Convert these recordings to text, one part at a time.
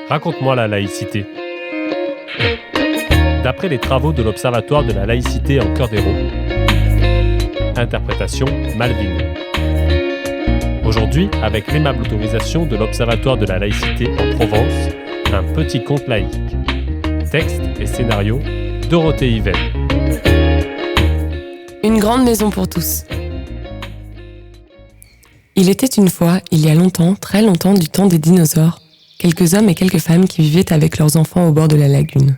Raconte-moi la laïcité. D'après les travaux de l'Observatoire de la laïcité en Cœur d'Hérault, interprétation Malvine. Aujourd'hui, avec l'aimable autorisation de l'Observatoire de la laïcité en Provence, un petit conte laïque. Texte et scénario, Dorothée Yvel. Une grande maison pour tous. Il était une fois, il y a longtemps, très longtemps, du temps des dinosaures, quelques hommes et quelques femmes qui vivaient avec leurs enfants au bord de la lagune.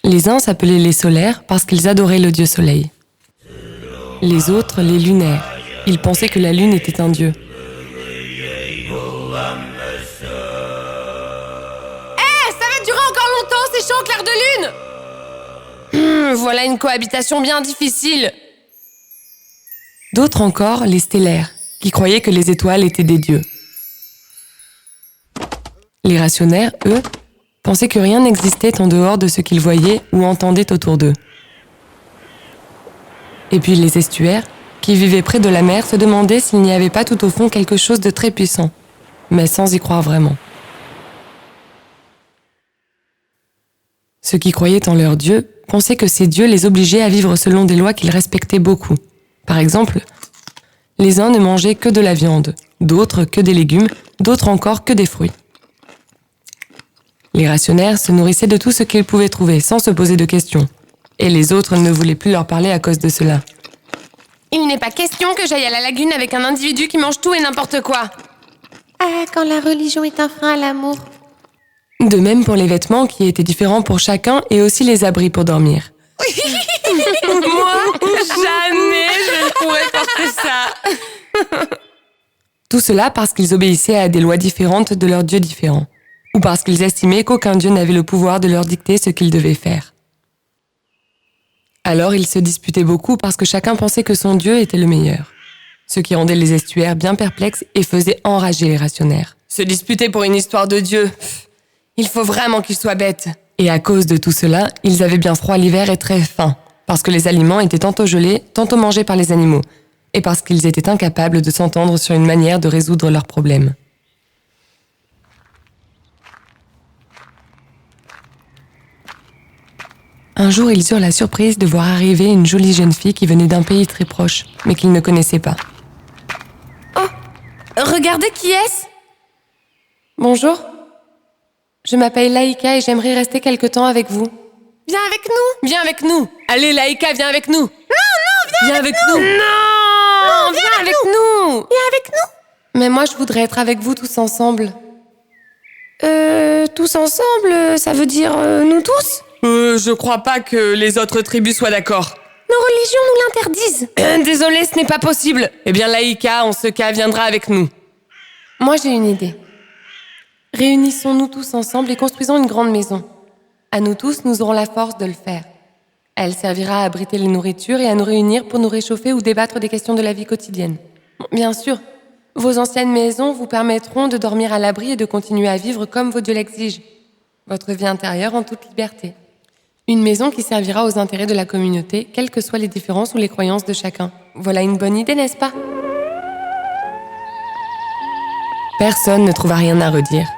Les uns s'appelaient les solaires parce qu'ils adoraient le dieu soleil. Les autres, les lunaires. Ils pensaient que la lune était un dieu. Ça va durer encore longtemps, ces chants au clair de lune. Voilà une cohabitation bien difficile. D'autres encore, les stellaires, qui croyaient que les étoiles étaient des dieux. Les rationnaires, eux, pensaient que rien n'existait en dehors de ce qu'ils voyaient ou entendaient autour d'eux. Et puis les estuaires, qui vivaient près de la mer, se demandaient s'il n'y avait pas tout au fond quelque chose de très puissant, mais sans y croire vraiment. Ceux qui croyaient en leurs dieux pensaient que ces dieux les obligeaient à vivre selon des lois qu'ils respectaient beaucoup. Par exemple, les uns ne mangeaient que de la viande, d'autres que des légumes, d'autres encore que des fruits. Les rationnaires se nourrissaient de tout ce qu'ils pouvaient trouver sans se poser de questions, et les autres ne voulaient plus leur parler à cause de cela. Il n'est pas question que j'aille à la lagune avec un individu qui mange tout et n'importe quoi. Ah, quand la religion est un frein à l'amour. De même pour les vêtements qui étaient différents pour chacun et aussi les abris pour dormir. Moi, jamais je ne pourrais porter ça. Tout cela parce qu'ils obéissaient à des lois différentes de leurs dieux différents, ou parce qu'ils estimaient qu'aucun dieu n'avait le pouvoir de leur dicter ce qu'ils devaient faire. Alors ils se disputaient beaucoup parce que chacun pensait que son dieu était le meilleur, ce qui rendait les estuaires bien perplexes et faisait enrager les rationnaires. Se disputer pour une histoire de Dieu, il faut vraiment qu'ils soient bêtes. Et à cause de tout cela, ils avaient bien froid l'hiver et très faim, parce que les aliments étaient tantôt gelés, tantôt mangés par les animaux, et parce qu'ils étaient incapables de s'entendre sur une manière de résoudre leurs problèmes. Un jour, ils eurent la surprise de voir arriver une jolie jeune fille qui venait d'un pays très proche, mais qu'ils ne connaissaient pas. Oh, regardez qui est-ce? Bonjour, je m'appelle Laïka et j'aimerais rester quelque temps avec vous. Viens avec nous. Viens avec nous. Allez, Laïka, viens avec nous. Non, Viens avec nous. Non, Viens avec nous. viens avec nous. Mais moi, je voudrais être avec vous tous ensemble. Tous ensemble, ça veut dire nous tous? Je crois pas que les autres tribus soient d'accord. Nos religions nous l'interdisent. Désolé, ce n'est pas possible. Eh bien, Laïka, en ce cas, viendra avec nous. Moi, j'ai une idée. Réunissons-nous tous ensemble et construisons une grande maison. À nous tous, nous aurons la force de le faire. Elle servira à abriter les nourritures et à nous réunir pour nous réchauffer ou débattre des questions de la vie quotidienne. Bien sûr, vos anciennes maisons vous permettront de dormir à l'abri et de continuer à vivre comme vos dieux l'exigent. Votre vie intérieure en toute liberté. Une maison qui servira aux intérêts de la communauté, quelles que soient les différences ou les croyances de chacun. Voilà une bonne idée, n'est-ce pas? Personne ne trouva rien à redire.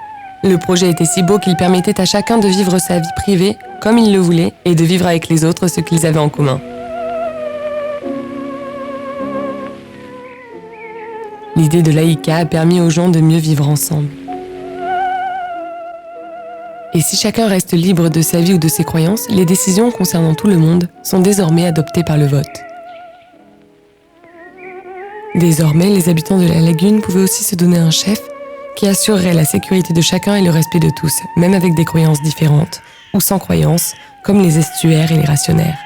Le projet était si beau qu'il permettait à chacun de vivre sa vie privée comme il le voulait et de vivre avec les autres ce qu'ils avaient en commun. L'idée de Laïka a permis aux gens de mieux vivre ensemble. Et si chacun reste libre de sa vie ou de ses croyances, les décisions concernant tout le monde sont désormais adoptées par le vote. Désormais, les habitants de la lagune pouvaient aussi se donner un chef qui assurerait la sécurité de chacun et le respect de tous, même avec des croyances différentes, ou sans croyances, comme les estuaires et les rationnaires.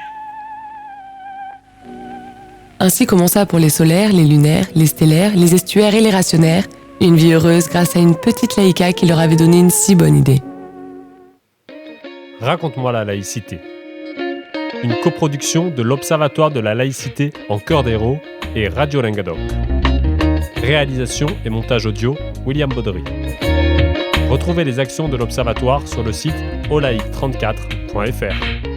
Ainsi commença pour les solaires, les lunaires, les stellaires, les estuaires et les rationnaires, une vie heureuse grâce à une petite Laïka qui leur avait donné une si bonne idée. Raconte-moi la laïcité. Une coproduction de l'Observatoire de la laïcité en Cœur d'Hérault et Radio Languedoc. Réalisation et montage audio, William Baudry. Retrouvez les actions de l'Observatoire sur le site olaïc34.fr.